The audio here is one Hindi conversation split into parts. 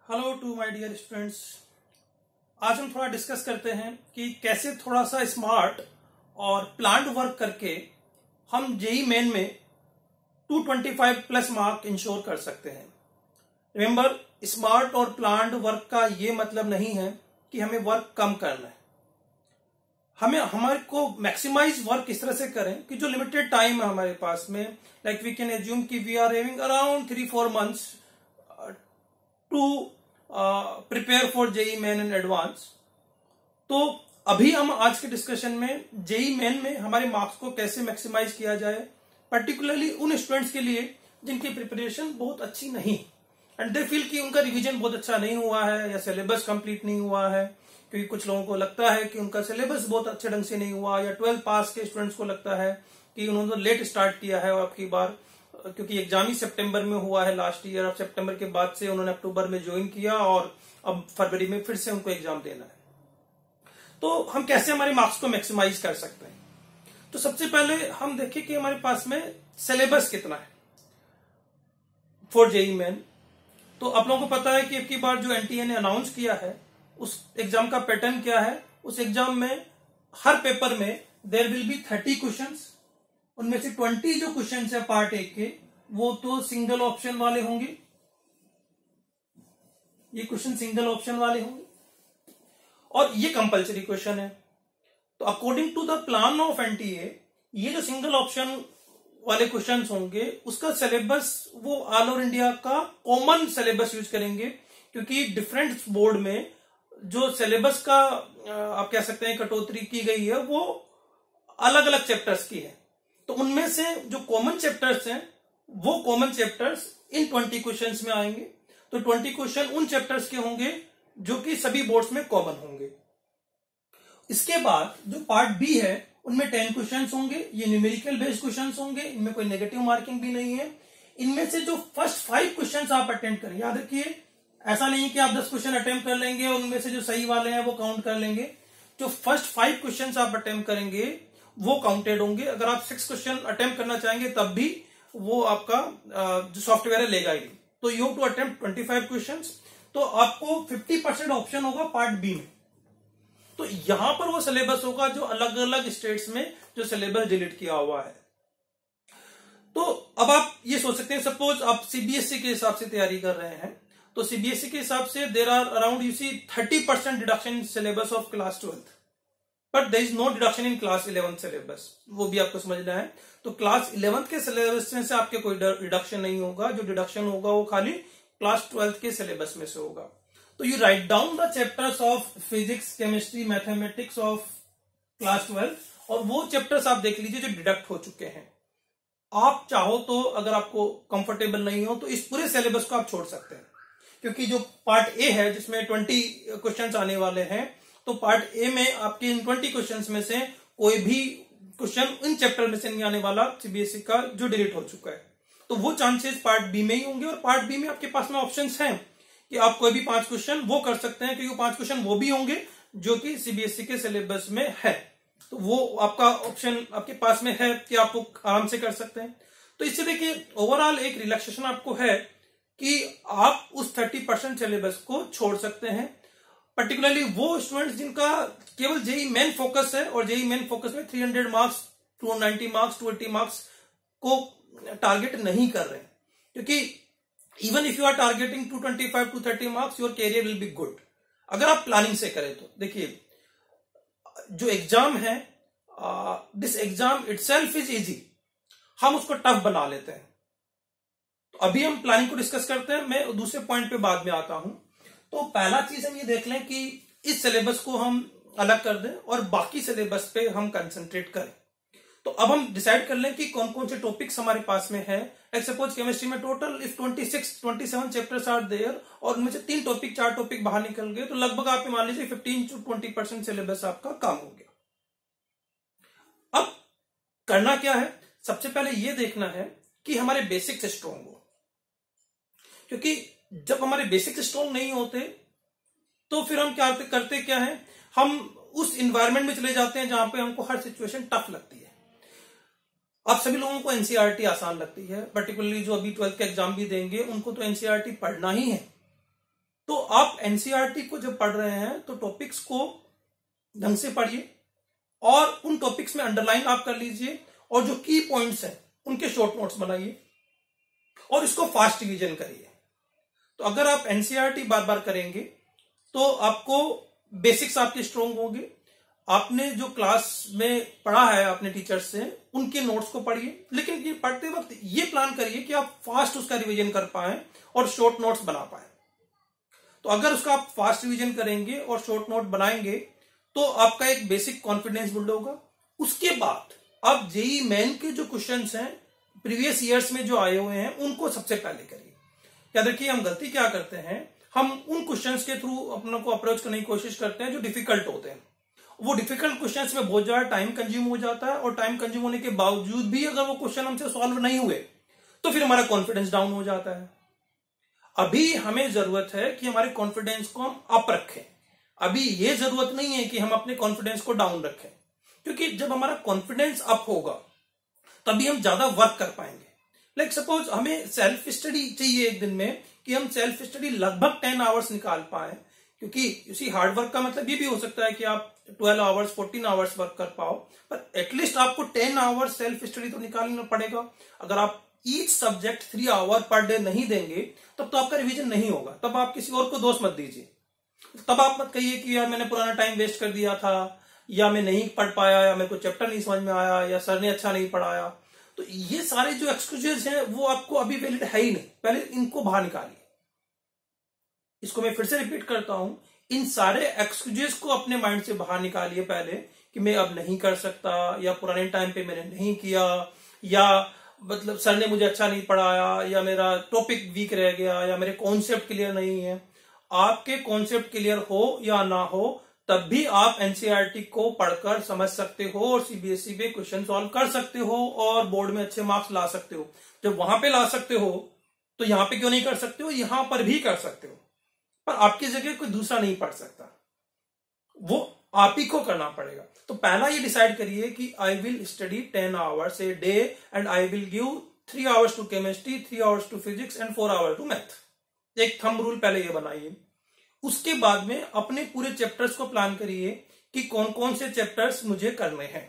Hello to my dear students. आज हम थोड़ा डिस्कस करते हैं कि कैसे थोड़ा सा स्मार्ट और प्लान्ड वर्क करके हम जेई मेन में 225 प्लस मार्क इंश्योर कर सकते हैं। रिमेंबर, स्मार्ट और प्लान्ड वर्क का ये मतलब नहीं है कि हमें वर्क कम करना है। हमारे को मैक्सिमाइज वर्क इस तरह से करें कि जो लिमिटेड टाइम है हमारे पास में, लाइक वी कैन एज्यूम कि we are having around 3-4 months to prepare for JEE Main in advance. तो अभी हम आज के डिस्कशन में जेई मेन में हमारे मार्क्स को कैसे मैक्सिमाइज किया जाए, पर्टिकुलरली उन स्टूडेंट्स के लिए जिनकी प्रिपरेशन बहुत अच्छी नहीं एंड दे फील कि उनका रिवीजन बहुत अच्छा नहीं हुआ है या सिलेबस कंप्लीट नहीं हुआ है। क्योंकि कुछ लोगों को लगता है कि उनका सिलेबस बहुत अच्छे ढंग से नहीं हुआ, या 12th पास के स्टूडेंट्स को लगता है कि उन्होंने लेट स्टार्ट किया है और आपकी बार क्योंकि एग्जाम ही सितंबर में हुआ है लास्ट ईयर। अब सितंबर के बाद से उन्होंने अक्टूबर में ज्वाइन किया और अब फरवरी में फिर से उनको एग्जाम देना है। तो हम कैसे हमारे मार्क्स को मैक्सिमाइज कर सकते हैं? तो सबसे पहले हम देखें कि हमारे पास में सिलेबस कितना है फॉर जेई मेन। तो आप लोगों को पता है कि अब की बार जो एनटीए ने अनाउंस किया है उस एग्जाम का पैटर्न क्या है। उस एग्जाम में हर पेपर में देयर विल बी 30 क्वेश्चंस। उनमें से 20 जो क्वेश्चन है पार्ट ए के वो तो सिंगल ऑप्शन वाले होंगे, ये क्वेश्चन सिंगल ऑप्शन वाले होंगे और ये कंपलसरी क्वेश्चन है। तो according to the plan of NTA ये जो सिंगल ऑप्शन वाले क्वेश्चंस होंगे उसका सिलेबस वो ऑल ओवर इंडिया का कॉमन सिलेबस यूज करेंगे, क्योंकि डिफरेंट बोर्ड में जो सिलेबस का आप कह सकते हैं कटौती की गई है वो अलग अलग चैप्टर्स की है। तो उनमें से जो कॉमन चैप्टर्स हैं वो कॉमन चैप्टर्स इन 20 क्वेश्चंस में आएंगे। तो 20 क्वेश्चन उन चैप्टर्स के होंगे जो कि सभी बोर्ड्स में कॉमन होंगे। इसके बाद जो पार्ट बी है उनमें 10 क्वेश्चंस होंगे। ये न्यूमेरिकल बेस्ड क्वेश्चंस होंगे, इनमें कोई नेगेटिव मार्किंग भी नहीं है। इनमें से जो फर्स्ट 5 क्वेश्चंस आप अटेम्प्ट करें, याद रखिए ऐसा नहीं कि आप 10 क्वेश्चन अटेम्प्ट कर लेंगे उनमें से जो सही वाले हैं वो काउंट कर लेंगे। जो फर्स्ट 5 क्वेश्चंस आप अटेम्प्ट करेंगे वो काउंटेड होंगे। अगर आप 6 क्वेश्चन अटेम्प्ट करना चाहेंगे तब भी वो आपका जो सॉफ्टवेयर है लेगा ही। तो यू टू अटेम्प्ट 25 क्वेश्चंस। तो आपको 50% ऑप्शन होगा पार्ट बी में। तो यहां पर वो सिलेबस होगा जो अलग अलग स्टेट्स में जो सिलेबस डिलीट किया हुआ है। तो अब आप ये सोच सकते हैं, सपोज आप सीबीएसई के हिसाब से तैयारी कर रहे हैं तो सीबीएसई के हिसाब से there are around you see 30% deduction in syllabus of class 12th, but there is no deduction in class 11th syllabus. वो भी आपको समझना है। तो क्लास 11th के सिलेबस में से आपके कोई डिडक्शन नहीं होगा, जो डिडक्शन होगा वो खाली क्लास 12th के सिलेबस में से होगा। तो you write down the chapters of physics, chemistry, mathematics of class 12 और वो चैप्टर्स आप देख लीजिए जो डिडक्ट हो चुके हैं। आप चाहो तो अगर आपको कंफर्टेबल नहीं हो तो इस पूरे सिलेबस को आप छोड़ सकते हैं, क्योंकि जो पार्ट ए है जिसमें 20 क्वेश्चन आने वाले हैं, तो पार्ट ए में आपके इन 20 क्वेश्चंस में से कोई भी क्वेश्चन इन चैप्टर में से नहीं आने वाला सीबीएसई का जो डिलीट हो चुका है। तो वो चांसेस पार्ट बी में ही होंगे। और पार्ट बी में आपके पास में ऑप्शंस हैं कि आप कोई भी 5 क्वेश्चन वो कर सकते हैं, क्योंकि 5 क्वेश्चन वो भी होंगे जो कि सीबीएसई के सिलेबस में है। तो वो आपका ऑप्शन आपके पास में है कि आप वो आराम से कर सकते हैं। तो इससे देखिए ओवरऑल एक रिलैक्सेशन आपको है कि आप उस 30% सिलेबस को छोड़ सकते हैं, पर्टिकुलरली वो स्टूडेंट्स जिनका केवल जेई मेन फोकस है और जेई मेन फोकस में 300 मार्क्स, 290 मार्क्स, 280 मार्क्स को टारगेट नहीं कर रहे हैं। क्योंकि even if you are targeting 225 to 30 marks your career will be good अगर आप प्लानिंग से करें तो। देखिए जो एग्जाम है this exam itself is easy, हम उसको टफ बना लेते हैं। तो अभी हम प्लानिंग को डिस्कस करते हैं, मैं दूसरे पॉइंट पे बाद में आता हूं। तो पहला चीज हम ये देख लें कि इस सिलेबस को हम अलग कर दें और बाकी सिलेबस पे हम कंसंट्रेट करें। तो अब हम डिसाइड कर लें कि कौन कौन से टॉपिक्स हमारे पास में है। लाइक सपोज केमिस्ट्री में total if 27 chapters are there और उनमें से 3 टॉपिक 4 टॉपिक बाहर निकल गए, तो लगभग आप मान लीजिए 15 to 20% सिलेबस आपका काम हो गया। अब करना क्या है, सबसे पहले ये देखना है कि हमारे बेसिक्स स्ट्रॉन्ग हो, क्योंकि जब हमारे बेसिक्स स्ट्रॉन्ग नहीं होते तो फिर हम क्या करते क्या है, हम उस इन्वायरमेंट में चले जाते हैं जहां पे हमको हर सिचुएशन टफ लगती है। आप सभी लोगों को एनसीईआरटी आसान लगती है, पर्टिकुलरली जो अभी 12th का एग्जाम भी देंगे उनको तो एनसीईआरटी पढ़ना ही है। तो आप एनसीईआरटी को जब पढ़ रहे हैं तो टॉपिक्स को ढंग से पढ़िए और उन टॉपिक्स में अंडरलाइन आप कर लीजिए और जो की पॉइंट्स हैं उनके शॉर्ट नोट्स बनाइए और इसको फास्ट रिवीजन करिए। तो अगर आप एनसीईआरटी बार बार करेंगे तो आपको बेसिक्स आपके स्ट्रोंग होंगे। आपने जो क्लास में पढ़ा है अपने टीचर्स से उनके नोट्स को पढ़िए, लेकिन ये पढ़ते वक्त ये प्लान करिए कि आप फास्ट उसका रिवीजन कर पाए और शॉर्ट नोट्स बना पाए। तो अगर उसका आप फास्ट रिवीजन करेंगे और शॉर्ट नोट बनाएंगे तो आपका एक बेसिक कॉन्फिडेंस बिल्ड होगा। उसके बाद आप जेईई मेन के जो क्वेश्चंस हैं प्रीवियस ईयर्स में जो आए हुए हैं उनको सबसे पहले करिए। याद रखिए हम गलती क्या करते हैं, हम उन क्वेश्चंस के थ्रू अपने को अप्रोच करने की कोशिश करते हैं जो डिफिकल्ट होते हैं। वो डिफिकल्ट क्वेश्चंस में बहुत ज्यादा टाइम कंज्यूम हो जाता है और टाइम कंज्यूम होने के बावजूद भी अगर वो क्वेश्चन हमसे सॉल्व नहीं हुए तो फिर हमारा कॉन्फिडेंस डाउन हो जाता है। अभी हमें जरूरत है कि हमारे कॉन्फिडेंस को हम अप रखें। अभी ये जरूरत नहीं है कि हम अपने कॉन्फिडेंस को डाउन रखें, क्योंकि जब हमारा कॉन्फिडेंस अप होगा तभी हम ज्यादा वर्क कर पाएंगे। लाइक सपोज हमें सेल्फ स्टडी चाहिए एक दिन में कि हम सेल्फ स्टडी लगभग 10 आवर्स निकाल पाए, क्योंकि इसी हार्ड वर्क का मतलब ये भी हो सकता है कि आप 12 आवर्स 14 आवर्स वर्क कर पाओ, पर एटलीस्ट आपको 10 आवर्स सेल्फ स्टडी तो निकालना पड़ेगा। अगर आप each subject 3 hour per day नहीं देंगे तब तो आपका रिवीजन नहीं होगा। तब आप किसी और को दोष मत दीजिए, तब आप मत कहिए कि यार मैंने पुराना टाइम वेस्ट कर दिया था, या मैं नहीं पढ़ पाया, या मेरे को चैप्टर नहीं समझ में आया, या सर ने अच्छा नहीं पढ़ाया। तो ये सारे जो एक्सक्यूजेस हैं वो आपको अभी वैलिड है ही नहीं। पहले इनको बाहर निकालिए। इसको मैं फिर से रिपीट करता हूं, इन सारे एक्सक्यूजेस को अपने माइंड से बाहर निकालिए पहले कि मैं अब नहीं कर सकता, या पुराने टाइम पे मैंने नहीं किया, या मतलब सर ने मुझे अच्छा नहीं पढ़ाया, या मेरा टॉपिक वीक रह गया, या मेरे कॉन्सेप्ट क्लियर नहीं है। आपके कॉन्सेप्ट क्लियर हो या ना हो तब भी आप एनसीईआरटी को पढ़कर समझ सकते हो और सीबीएसई पे क्वेश्चन सॉल्व कर सकते हो और बोर्ड में अच्छे मार्क्स ला सकते हो। जब वहां पे ला सकते हो तो यहां पे क्यों नहीं कर सकते हो? यहां पर भी कर सकते हो, पर आपकी जगह कोई दूसरा नहीं पढ़ सकता, वो आप ही को करना पड़ेगा। तो पहला ये डिसाइड करिए कि I will study 10 hours a day and I will give 3 hours to chemistry, 3 hours to physics and 4 hours to math. एक थंब रूल पहले ये बनाइए। उसके बाद में अपने पूरे चैप्टर्स को प्लान करिए कि कौन कौन से चैप्टर्स मुझे करने हैं।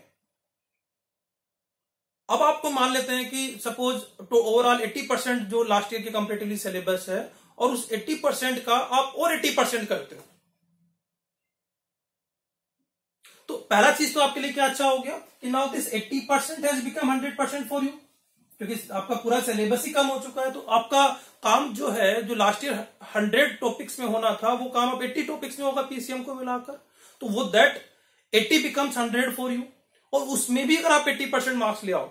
अब आपको मान लेते हैं कि सपोज तो ओवरऑल 80% जो लास्ट ईयर के कंपैरेटिवली सिलेबस है और उस 80% का आप और 80% करते हो, तो पहला चीज तो आपके लिए क्या अच्छा हो गया कि now this 80% has become 100% for you, क्योंकि आपका पूरा सिलेबस ही कम हो चुका है। तो आपका काम जो है, जो लास्ट ईयर 100 टॉपिक्स में होना था, वो काम अब 80 टॉपिक्स में होगा पीसीएम को मिलाकर। तो वो दैट 80 बिकम्स 100 फॉर यू, और उसमें भी अगर आप 80% मार्क्स ले आओ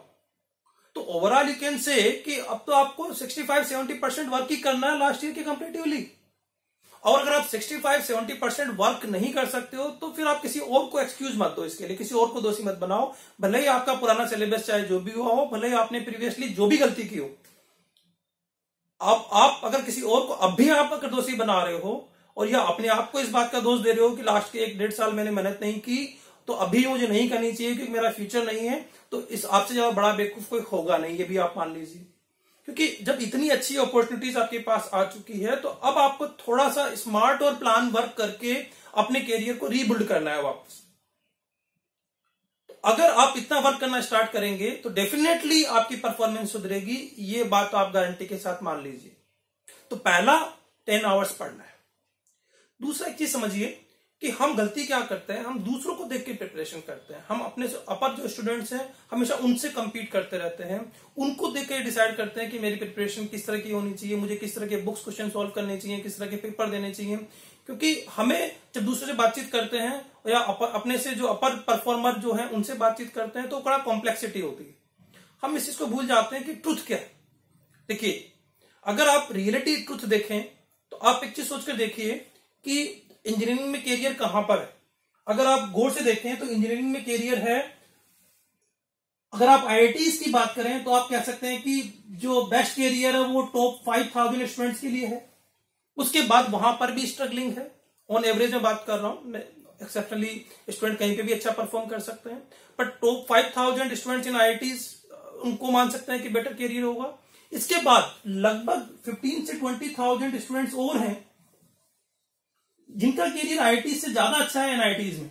तो ओवरऑल यू कैन से कि अब तो आपको 65-70% वर्क ही करना है लास्ट ईयर के कंपैरेटिवली। और अगर आप 65-70% वर्क नहीं कर सकते हो तो फिर आप किसी और को एक्सक्यूज मत दो इसके लिए, किसी और को दोषी मत बनाओ। भले ही आपका पुराना सिलेबस चाहे जो भी हुआ हो, भले ही आपने प्रीवियसली जो भी गलती की हो, आप अगर किसी और को अब भी आप अगर दोषी बना रहे हो और या अपने आप को इस बात का दोष दे रहे हो कि लास्ट के 1-1.5 साल मैंने मेहनत नहीं की तो अभी मुझे नहीं करनी चाहिए क्योंकि मेरा फ्यूचर नहीं है, तो इस आपसे ज्यादा बड़ा बेवकूफ कोई होगा नहीं, ये भी आप मान लीजिए। क्योंकि जब इतनी अच्छी अपॉर्चुनिटीज आपके पास आ चुकी है तो अब आपको थोड़ा सा स्मार्ट और प्लान वर्क करके अपने कैरियर को रीबिल्ड करना है वापस। तो अगर आप इतना वर्क करना स्टार्ट करेंगे तो डेफिनेटली आपकी परफॉर्मेंस सुधरेगी, ये बात आप गारंटी के साथ मान लीजिए। तो पहला 10 आवर्स पढ़ना है। दूसरा एक चीज समझिए कि हम गलती क्या करते हैं, हम दूसरों को देख के प्रिपरेशन करते हैं। हम अपने से अपर जो स्टूडेंट्स हैं हमेशा उनसे compete करते रहते हैं, उनको देख के डिसाइड करते हैं कि मेरी प्रिपरेशन किस तरह की होनी चाहिए, मुझे किस तरह के बुक्स क्वेश्चन सॉल्व करने चाहिए, किस तरह के पेपर देने चाहिए। क्योंकि हमें जब दूसरे से बातचीत करते हैं या अपने से जो अपर परफॉर्मर जो है उनसे बातचीत करते हैं तो बड़ा कॉम्प्लेक्सिटी होती है। हम इस चीज को भूल जाते हैं कि ट्रुथ क्या है। देखिए, अगर आप रियलिटी ट्रुथ देखें तो आप एक चीज सोचकर देखिए कि इंजीनियरिंग में कैरियर कहां पर है। अगर आप गौर से देखें तो इंजीनियरिंग में कैरियर है, अगर आप आईआईटीज की बात करें तो आप कह सकते हैं कि जो बेस्ट कैरियर है वो टॉप 5000 स्टूडेंट्स के लिए है। उसके बाद वहां पर भी स्ट्रगलिंग है, ऑन एवरेज में बात कर रहा हूं, एक्सेप्शनली स्टूडेंट कहीं पे भी अच्छा परफॉर्म कर सकते हैं, but top 5000 students in IITs उनको मान सकते हैं कि बेटर कैरियर होगा। इसके बाद लगभग 15 से 20,000 स्टूडेंट्स और हैं जिनका कैरियर आईआईटी से ज्यादा अच्छा है एनआईटीज में,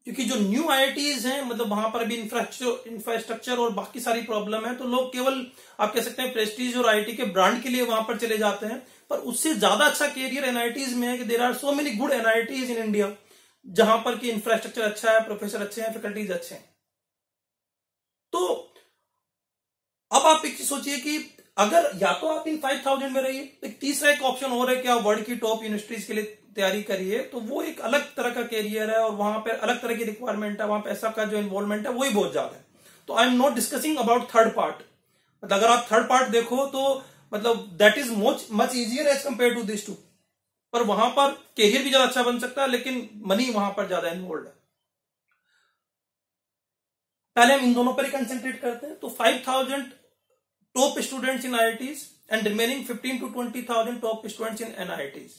क्योंकि जो न्यू आईआईटीज हैं मतलब वहां पर अभी इंफ्रास्ट्रक्चर और बाकी सारी प्रॉब्लम है, तो लोग केवल आप कह सकते हैं प्रेस्टीज और आईआईटी के ब्रांड के लिए वहां पर चले जाते हैं, पर उससे ज्यादा अच्छा कैरियर एनआईटीज में है कि there are so many good NITs in India जहां पर कि इंफ्रास्ट्रक्चर अच्छा है, प्रोफेसर अच्छे हैं, फैकल्टीज अच्छे हैं। तो अब आप एक चीज सोचिए कि अगर या तो आप इन 5000 में रहिए, एक तीसरा एक ऑप्शन और है कि आप वर्ल्ड की टॉप यूनिवर्सिटीज के लिए तैयारी करिए, तो वो एक अलग तरह का कैरियर है और वहां पर अलग तरह की रिक्वायरमेंट है, वहां पैसा का जो इन्वॉल्वमेंट है वही बहुत ज्यादा है। तो I am not discussing about third part, मतलब अगर आप थर्ड पार्ट देखो तो मतलब that is much easier as compare to this two, पर वहां पर कैरियर भी ज्यादा अच्छा बन सकता है लेकिन मनी वहां पर ज्यादा इन्वॉल्व है। पहले हम इन दोनों पर ही कंसेंट्रेट करते हैं। तो 5000 top students in IITs and remaining 15 to 20,000 top students in NITs.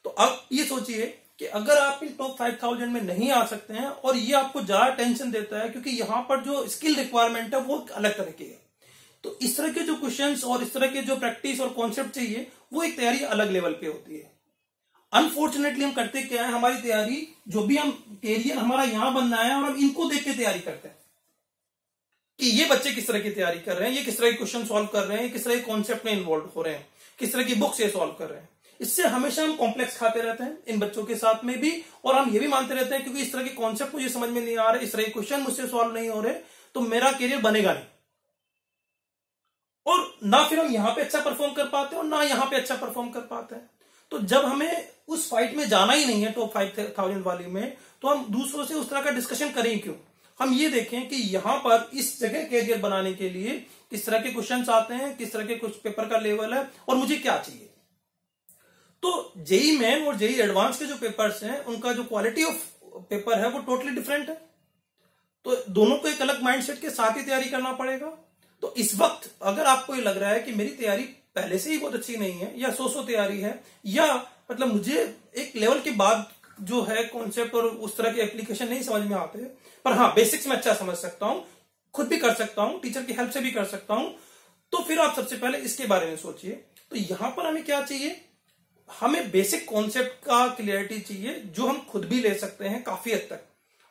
तो अब ये सोचिए कि अगर आप इन टॉप 5000 में नहीं आ सकते हैं और ये आपको ज्यादा टेंशन देता है क्योंकि यहां पर जो स्किल रिक्वायरमेंट है वो अलग तरह की है, तो इस तरह के जो क्वेश्चंस और इस तरह के जो प्रैक्टिस और कॉन्सेप्ट चाहिए वो एक तैयारी अलग लेवल पे होती है। अनफॉर्चुनेटली हम करते क्या है, हमारी तैयारी जो भी हम कैरियर हमारा यहां बनना है और हम इनको देख के तैयारी करते हैं कि ये बच्चे किस तरह की तैयारी कर रहे हैं, ये किस तरह के क्वेश्चन सॉल्व कर रहे हैं, किस तरह के कॉन्सेप्ट में इन्वॉल्व हो रहे हैं, किस तरह की बुक्स ये सॉल्व कर रहे हैं। इससे हमेशा हम कॉम्प्लेक्स खाते रहते हैं इन बच्चों के साथ में भी, और हम ये भी मानते रहते हैं क्योंकि इस तरह के कॉन्सेप्ट मुझे समझ में नहीं आ रहे, इस तरह के क्वेश्चन मुझसे सॉल्व नहीं हो रहे, तो मेरा कैरियर बनेगा नहीं, और ना फिर हम यहां पे अच्छा परफॉर्म कर पाते हैं और ना यहां पे अच्छा परफॉर्म कर पाते हैं। तो जब हमें उस फाइट में जाना ही नहीं है टॉप 5000 वाली में, तो हम दूसरों से उस तरह का डिस्कशन करें क्यों। हम ये देखें कि यहां पर इस जगह कैरियर बनाने के लिए किस तरह के क्वेश्चंस आते हैं, किस तरह के कुछ पेपर का लेवल है और मुझे क्या चाहिए। तो जेई मेन और जेई एडवांस के जो पेपर्स हैं उनका जो क्वालिटी ऑफ पेपर है वो टोटली डिफरेंट है, तो दोनों को एक अलग माइंडसेट के साथ ही तैयारी करना पड़ेगा। तो इस वक्त अगर आपको ये लग रहा है कि मेरी तैयारी पहले से ही बहुत अच्छी नहीं है या सो तैयारी है, या मतलब मुझे एक लेवल के बाद जो है कॉन्सेप्ट और उस तरह के एप्लीकेशन नहीं समझ में आते, पर हाँ बेसिक्स में अच्छा समझ सकता हूं, खुद भी कर सकता हूं, टीचर की हेल्प से भी कर सकता हूं, तो फिर आप सबसे पहले इसके बारे में सोचिए। तो यहां पर हमें क्या चाहिए, हमें बेसिक कॉन्सेप्ट का क्लियरिटी चाहिए जो हम खुद भी ले सकते हैं काफी हद तक।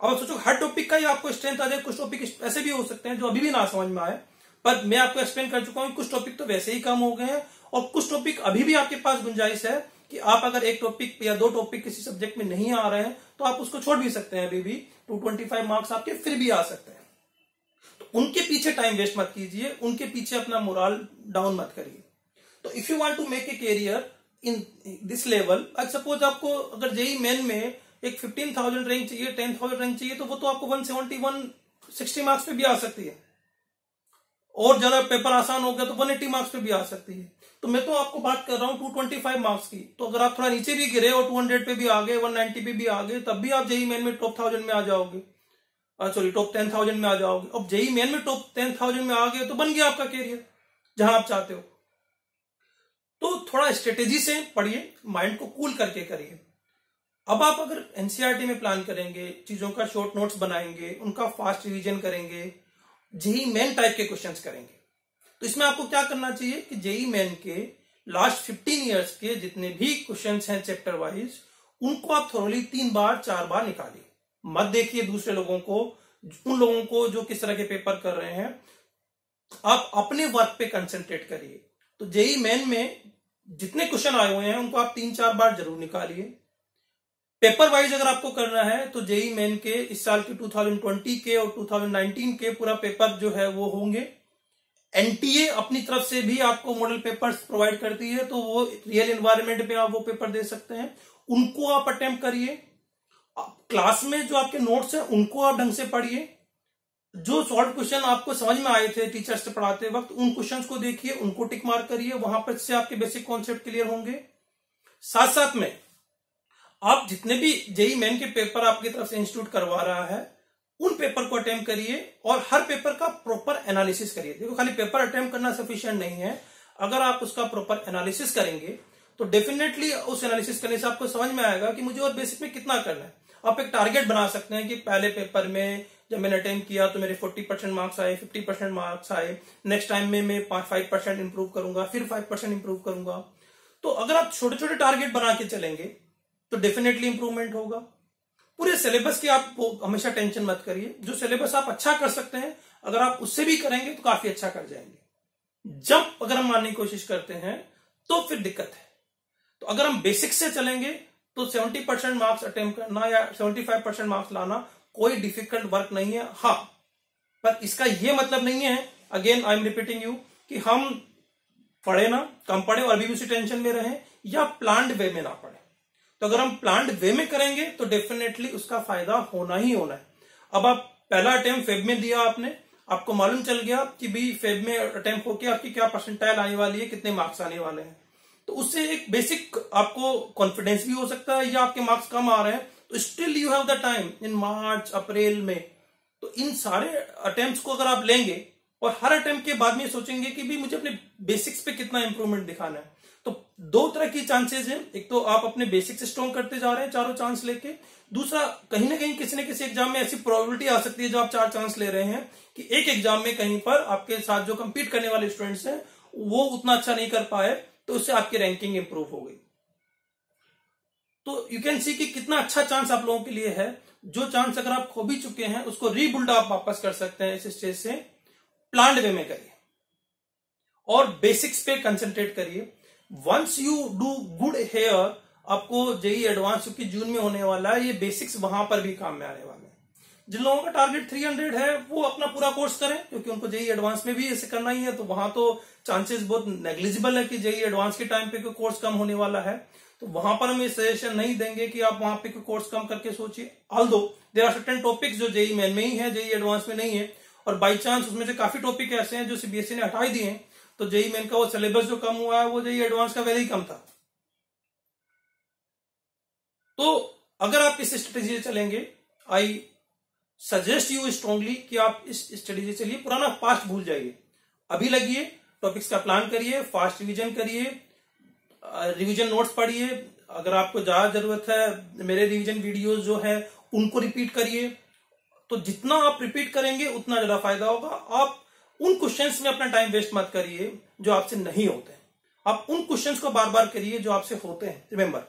अब आप सोचो हर टॉपिक का ही आपको स्ट्रेंथ आ जाए, कुछ टॉपिक ऐसे भी हो सकते हैं जो अभी भी ना समझ में आए, पर मैं आपको एक्सप्लेन कर चुका हूं कुछ टॉपिक तो वैसे ही कम हो गए हैं और कुछ टॉपिक अभी भी आपके पास गुंजाइश है कि आप अगर एक टॉपिक या दो टॉपिक किसी सब्जेक्ट में नहीं आ रहे हैं तो आप उसको छोड़ भी सकते हैं, अभी भी 225 मार्क्स आपके फिर भी आ सकते हैं। तो उनके पीछे टाइम वेस्ट मत कीजिए, उनके पीछे अपना मोरल डाउन मत करिए। तो if you want to make a career in this level, suppose आपको अगर जेई मेन में एक 15,000 रैंक चाहिए, 10,000 रैंक चाहिए, तो वो तो आपको 170 160 मार्क्स पे भी आ सकती है, और ज्यादा पेपर आसान हो गया तो 180 मार्क्स पे भी आ सकती है। तो मैं तो आपको बात कर रहा हूं 225 मार्क्स की, तो अगर आप थोड़ा नीचे भी गिरे और 200 पे भी आ गए, 190 पे भी आ गए, तब भी आप जेई मेन में टॉप 1000 में आ जाओगे, सॉरी टॉप 10,000 में आ जाओगे। अब जेई मेन में टॉप 10,000 में आ गए तो बन गया आपका कैरियर जहां आप चाहते हो। तो थोड़ा स्ट्रेटेजी से पढ़िए, माइंड को कूल करके करिए। अब आप अगर एनसीईआरटी में प्लान करेंगे, चीजों का शॉर्ट नोट्स बनाएंगे, उनका फास्ट रिवीजन करेंगे, जेई मेन टाइप के क्वेश्चंस करेंगे, तो इसमें आपको क्या करना चाहिए कि जेई मेन के लास्ट 15 इयर्स के जितने भी क्वेश्चंस हैं चैप्टर वाइज, उनको आप थोड़ी 3 बार 4 बार निकालिए। मत देखिए दूसरे लोगों को, उन लोगों को जो किस तरह के पेपर कर रहे हैं, आप अपने वर्क पे कंसंट्रेट करिए। तो जेई मेन में जितने क्वेश्चन आए हुए हैं उनको आप 3-4 बार जरूर निकालिए। पेपर वाइज अगर आपको करना है तो जेई मेन के इस साल के 2020 के और 2019 के पूरा पेपर जो है वो होंगे। एनटीए अपनी तरफ से भी आपको मॉडल पेपर्स प्रोवाइड करती है, तो वो रियल एनवायरनमेंट में आप वो पेपर दे सकते हैं, उनको आप अटेम्प्ट करिए। क्लास में जो आपके नोट्स हैं उनको आप ढंग से पढ़िए, जो सॉल्व क्वेश्चन आपको समझ में आए थे टीचर से पढ़ाते वक्त उन क्वेश्चंस को देखिए, उनको टिक मार्क करिए, वहां पर से आपके बेसिक कॉन्सेप्ट क्लियर होंगे। साथ साथ में आप जितने भी जेई मेन के पेपर आपकी तरफ से इंस्टीट्यूट करवा रहा है उन पेपर को अटेम्प्ट करिए और हर पेपर का प्रॉपर एनालिसिस करिए। देखो खाली पेपर अटेम्प्ट करना सफिशिएंट नहीं है, अगर आप उसका प्रॉपर एनालिसिस करेंगे तो डेफिनेटली उस एनालिसिस करने से आपको समझ में आएगा कि मुझे और बेसिक में कितना करना है। आप एक टारगेट बना सकते हैं कि पहले पेपर में जब मैंने अटेम्प्ट किया तो मेरे 40% मार्क्स आए, 50% मार्क्स आए, नेक्स्ट टाइम में मैं 5% इंप्रूव करूंगा, फिर 5% इंप्रूव करूंगा। तो अगर आप छोटे छोटे टारगेट बना के चलेंगे तो डेफिनेटली इंप्रूवमेंट होगा। पूरे सिलेबस की आप हमेशा टेंशन मत करिए, जो सिलेबस आप अच्छा कर सकते हैं अगर आप उससे भी करेंगे तो काफी अच्छा कर जाएंगे। जंप अगर हम मारने की कोशिश करते हैं तो फिर दिक्कत है। तो अगर हम बेसिक से चलेंगे तो 70% मार्क्स अटेम्प्ट करना या 75% मार्क्स लाना कोई डिफिकल्ट वर्क नहीं है। हाँ, पर इसका यह मतलब नहीं है, again I am repeating you, कि हम पढ़े ना, कम पढ़े और अभी भी उसी टेंशन में रहें, या प्लान्ड वे में ना पढ़े। तो अगर हम प्लान्ड वे में करेंगे तो डेफिनेटली उसका फायदा होना ही होना है। अब आप पहला अटेम्प्ट फेब में दिया, आपको मालूम चल गया कि भाई फेब में अटेम्प्ट होकर आपकी क्या परसेंटाइल आने वाली है, कितने मार्क्स आने वाले हैं, तो उससे एक बेसिक आपको कॉन्फिडेंस भी हो सकता है। या आपके मार्क्स कम आ रहे हैं तो still you have the time in March April में। तो इन सारे अटेम्प्ट्स को अगर आप लेंगे और हर अटेम्प्ट के बाद में सोचेंगे कि भाई मुझे अपने बेसिक्स पे कितना इंप्रूवमेंट दिखाना है, तो दो तरह की चांसेस हैं। एक तो आप अपने बेसिक्स स्ट्रॉन्ग करते जा रहे हैं चारों चांस लेके, दूसरा कहीं ना कहीं किसी न किसी एग्जाम में ऐसी प्रोबेबिलिटी आ सकती है जो आप 4 चांस ले रहे हैं कि एक एग्जाम में कहीं पर आपके साथ जो कंपीट करने वाले स्टूडेंट्स हैं वो उतना अच्छा नहीं कर पाए, तो उससे आपकी रैंकिंग इंप्रूव हो गई। तो यू कैन सी कि कितना अच्छा चांस आप लोगों के लिए है। जो चांस अगर आप खो भी चुके हैं उसको रीबिल्ड आप वापस कर सकते हैं इस स्टेज से। प्लान्ड वे में करिए और बेसिक्स पे कंसंट्रेट करिए। Once you do good here, आपको जेई एडवांस क्योंकि जून में होने वाला है, ये बेसिक्स वहां पर भी काम में आने वाले हैं। जिन लोगों का टारगेट 300 है वो अपना पूरा कोर्स करें, क्योंकि उनको जेई एडवांस में भी ऐसे करना ही है, तो वहां तो चांसेस बहुत नेग्लिजिबल है कि जेई एडवांस के टाइम पे कोई कोर्स कम होने वाला है। तो वहां पर हम ये सजेशन नहीं देंगे कि आप वहां पे कोई कोर्स कम करके सोचिए। Although there are certain topics जो जेई मेन में ही है, जेई एडवांस में नहीं है, और बाई चांस उसमें से काफी टॉपिक ऐसे हैं जो सीबीएसई ने हटा ही दिए हैं, तो जेई मेन का वो सिलेबस जो कम हुआ है वो जेई एडवांस का वैसे ही कम था। तो अगर आप इस स्ट्रेटेजी से चलेंगे, आई सजेस्ट यू स्ट्रांगली कि आप इस स्ट्रेटेजी से चलिए। पुराना पास्ट भूल जाइए, अभी लगिए, टॉपिक्स का प्लान करिए, फास्ट रिवीजन करिए, रिवीजन नोट्स पढ़िए। अगर आपको ज्यादा जरूरत है मेरे रिवीजन वीडियोस जो है उनको रिपीट करिए। तो जितना आप रिपीट करेंगे उतना ज्यादा फायदा होगा। आप उन क्वेश्चंस में अपना टाइम वेस्ट मत करिए जो आपसे नहीं होते, आप उन क्वेश्चंस को बार बार करिए जो आपसे होते हैं। रिमेंबर,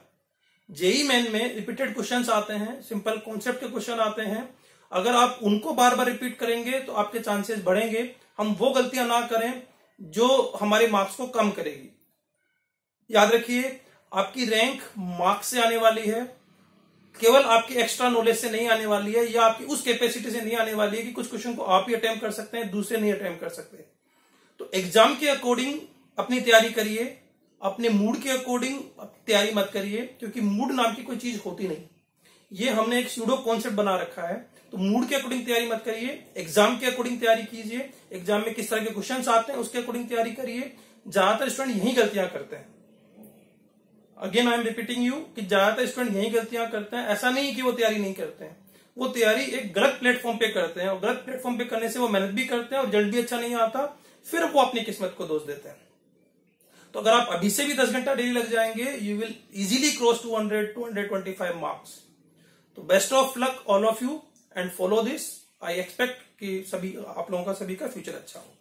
जेई मेन में रिपीटेड क्वेश्चंस आते हैं, सिंपल कॉन्सेप्ट के क्वेश्चन आते हैं। अगर आप उनको बार बार रिपीट करेंगे तो आपके चांसेस बढ़ेंगे। हम वो गलतियां ना करें जो हमारे मार्क्स को कम करेगी। याद रखिए, आपकी रैंक मार्क्स से आने वाली है, केवल आपकी एक्स्ट्रा नॉलेज से नहीं आने वाली है, या आपकी उस कैपेसिटी से नहीं आने वाली है कि कुछ क्वेश्चन को आप ही अटेम्प्ट कर सकते हैं, दूसरे नहीं अटेम्प्ट कर सकते। तो एग्जाम के अकॉर्डिंग अपनी तैयारी करिए, अपने मूड के अकॉर्डिंग तैयारी मत करिए, क्योंकि मूड नाम की कोई चीज होती नहीं। ये हमने एक स्यूडो कॉन्सेप्ट बना रखा है। तो मूड के अकॉर्डिंग तैयारी मत करिए, एग्जाम के अकॉर्डिंग तैयारी कीजिए। एग्जाम में किस तरह के क्वेश्चन आते हैं उसके अकॉर्डिंग तैयारी करिए। ज्यादातर स्टूडेंट यही गलतियां करते हैं। Again I am repeating you कि ज्यादातर स्टूडेंट यही गलतियां करते हैं। ऐसा नहीं कि वो तैयारी नहीं करते हैं, वो तैयारी एक गलत प्लेटफॉर्म पे करते हैं, और गलत प्लेटफॉर्म पे करने से वो मेहनत भी करते हैं और रिजल्ट भी अच्छा नहीं आता, फिर वो अपनी किस्मत को दोष देते हैं। तो अगर आप अभी से भी 10 घंटा डेली लग जाएंगे, you will easily cross 225 marks. तो best of luck all of you and follow this. I expect कि सभी आप लोगों का सभी का फ्यूचर अच्छा हो।